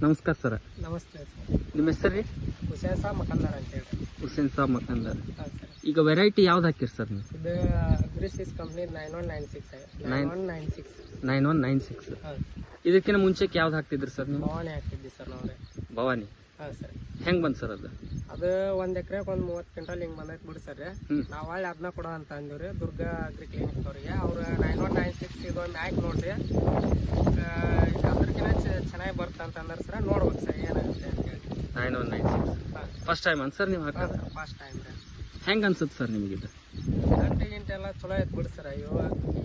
ನಮಸ್ಕಾರ ಸರ್. ನಮಸ್ತೆ ಸರ್. ನಿಮ್ಮ ಹೆಸರು ರೀ? ಹುಸೇನ್ ಸಾಬ್ ಮಕಂದಾರ್ ಅಂತ ಹೇಳಿ. ಹುಸೇನ್ ಸಾಬ್ ಮಕಂದಾರ್. ಹಾಂ ಸರ್. ಈಗ ವೆರೈಟಿ ಯಾವ್ದು ಹಾಕಿರಿ ಸರ್ ನೀವು? ಇದು ಅಗ್ರಿಸಿಸ್ ಕಂಪ್ನಿ 9196 9196. ಹಾಂ. ಇದಕ್ಕಿಂತ ಮುಂಚೆಕ್ಕೆ ಯಾವ್ದು ಹಾಕ್ತಿದ್ರಿ ಸರ್ ನೀವು? ಭವಾನಿ ಹಾಕ್ತಿದ್ವಿ ಸರ್ ನಾವ್ರೆ. ಭವಾನಿ. ಹಾಂ ಸರ್. ಹೆಂಗ್ ಬಂತು ಸರ್ ಅದು? ಅದು 1 ಎಕರೆಗೆ ಒಂದು 30 ಕ್ವಿಂಟಲ್ ಹಿಂಗೆ ಬಂದೈತೆ ಬಿಡಿ ಸರ್. ನಾವು ಹೊಳ್ಳಿ ಅದನ್ನ ಕೊಡೋ ಅಂತ ಅಂದಿವ್ರಿ ದುರ್ಗಾ ಅಗ್ರಿ ಕ್ಲಿನಿಕ್ ಅವ್ರಿಗೆ. ಅವ್ರು 9196 ಇದೊಂದು ಹಾಕಿ ನೋಡ್ರಿ, ಅದ್ರಕಿನ್ನ ಚೆನ್ನಾಗಿ ಬರುತ್ತೆ ಅಂತ ಅಂದ್ರೆ ಸರ್. ನೋಡ್ಬೇಕು ಸರ್ ಏನಾಗುತ್ತೆ ಅಂತ ಹೇಳಿ. 9196 ಹಾಂ ಫಸ್ಟ್ ಟೈಮ್ ಸರ್ ನೀವು ಹಾಕೋದು? ಫಸ್ಟ್ ಟೈಮ್ ರೀ. ಹೆಂಗೆ ಅನ್ಸುತ್ತೆ ಸರ್ ನಿಮಗೆ ಇದು? ಗಂಟೆಲ್ಲ ಚಲೋ ಐತೆ ಬಿಡಿ ಸರ್.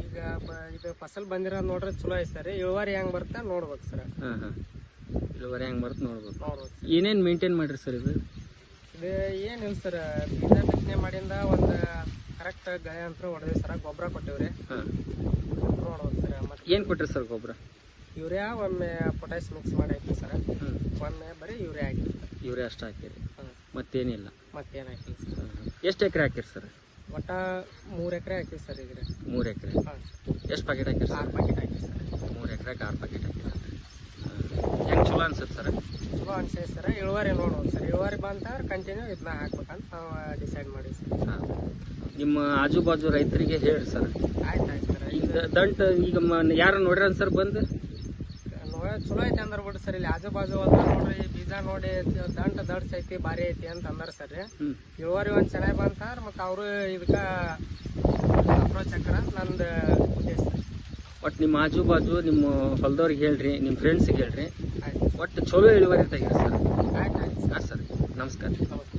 ಈಗ ಇದು ಫಸಲ್ ಬಂದಿರೋದು ನೋಡ್ರಿ ಚಲೋ ಐತೆ ಸರ್. ಇಳುವರಿ ಹೆಂಗೆ ಬರುತ್ತೆ ನೋಡ್ಬೇಕು ಸರ್. ಹಾಂ ಹಾಂ, ಇಳುವರಿ ಹೆಂಗೆ ಬರುತ್ತೆ ನೋಡ್ಬೇಕು. ನೋಡ್ಬೇಕು. ಏನೇನು ಮೇಂಟೈನ್ ಮಾಡಿರಿ ಸರ್ ಇದು? ಇದು ಏನಿಲ್ಲ ಸರ್, ಬೀಜ ಬಿತ್ತನೆ ಮಾಡಿಂದ ಒಂದು ಕರೆಕ್ಟ್ ಗಳೆ ಅಂತ ಹೊಡೆದ್ವಿ ಸರ್. ಗೊಬ್ಬರ ಕೊಟ್ಟಿವ್ರಿ. ಹಾಂ, ನೋಡ್ಬೇಕು ಸರ್. ಮತ್ತೆ ಏನು ಕೊಟ್ಟಿರಿ ಸರ್ ಗೊಬ್ಬರ? ಯೂರಿಯಾ ಒಮ್ಮೆ ಪೊಟ್ಯಾಶ್ ಮಿಕ್ಸ್ ಮಾಡಿ ಹಾಕಿ ಸರ್. ಒಮ್ಮೆ ಬರೀ ಯೂರಿಯಾ ಹಾಕಿರಿ ಸರ್. ಯೂರಿಯಾ ಅಷ್ಟು ಹಾಕಿರಿ, ಹಾಂ. ಮತ್ತೇನಿಲ್ಲ? ಮತ್ತೇನು ಹಾಕಿಲ್ಲ ಸರ್. ಎಷ್ಟು ಎಕರೆ ಹಾಕಿರಿ ಸರ್? ಒಟ್ಟ 3 ಎಕರೆ ಹಾಕಿವಿ ಸರ್ ಈಗ. 3 ಎಕರೆ. ಹಾಂ. ಎಷ್ಟು ಪ್ಯಾಕೆಟ್ ಹಾಕಿರಿ ಸರ್? 6 ಪ್ಯಾಕೆಟ್ ಹಾಕಿ ಸರ್. 3 ಎಕರೆಗೆ 6 ಪ್ಯಾಕೆಟ್ ಹಾಕಿರಿ. ಹೆಂಗೆ ಚಲೋ ಅನ್ಸುತ್ತೆ ಸರ್? ಚಲೋ ಅನ್ಸೈತೆ ಸರ್. ಇಳುವರಿ ನೋಡ್ಬೋದು ಸರ್. ಇಳುವರಿ ಬಂತಂದ್ರೆ ಕಂಟಿನ್ಯೂ ಇದನ್ನ ಹಾಕ್ಬೇಕಂತ ನಾವು ಡಿಸೈಡ್ ಮಾಡಿ ಸರ್. ಹಾಂ, ನಿಮ್ಮ ಆಜು ಬಾಜು ರೈತರಿಗೆ ಹೇಳಿ ಸರ್. ಆಯ್ತು ಸರ್. ಈಗ ದಂಟ ಈಗ ಯಾರು ನೋಡ್ರಿ ಸರ್ ಬಂದು? ಚಲೋ ಐತಿ ಅಂದ್ರೆ ಬಿಡ್ರಿ ಸರ್. ಇಲ್ಲಿ ಆಜು ಬಾಜು ಅದ ನೋಡ್ರಿ, ಬೀಜ ನೋಡಿ ದಂಟ ದಡ್ಸ್ ಐತಿ ಭಾರಿ ಐತಿ ಅಂತ ಅಂದಾರ ಸರ್. ಇಳುವರಿ ಒಂದು ಚೆನ್ನಾಗಿ ಬಂತಾರ ಮತ್ತು ಅವರು ಇದಕ್ಕೆ ಅಪ್ರೋಚ್ ಹಾಕಾರ ನಂದು ಉದ್ದೇಶ. ಒಟ್ಟು ನಿಮ್ಮ ಆಜು ಬಾಜು ನಿಮ್ಮ ಹೊಲದವ್ರಿಗೆ ಹೇಳ್ರಿ, ನಿಮ್ಮ ಫ್ರೆಂಡ್ಸಿಗೆ ಹೇಳ್ರಿ. ಆಯ್ತು. ಒಟ್ಟು ಚಲೋ ಇಳುವರಿ ತೆಗೀರಿ ಸರ್. ಆಯ್ತು ಹಾಂ ಸರ್, ನಮಸ್ಕಾರ. ನಮಸ್ತೆ.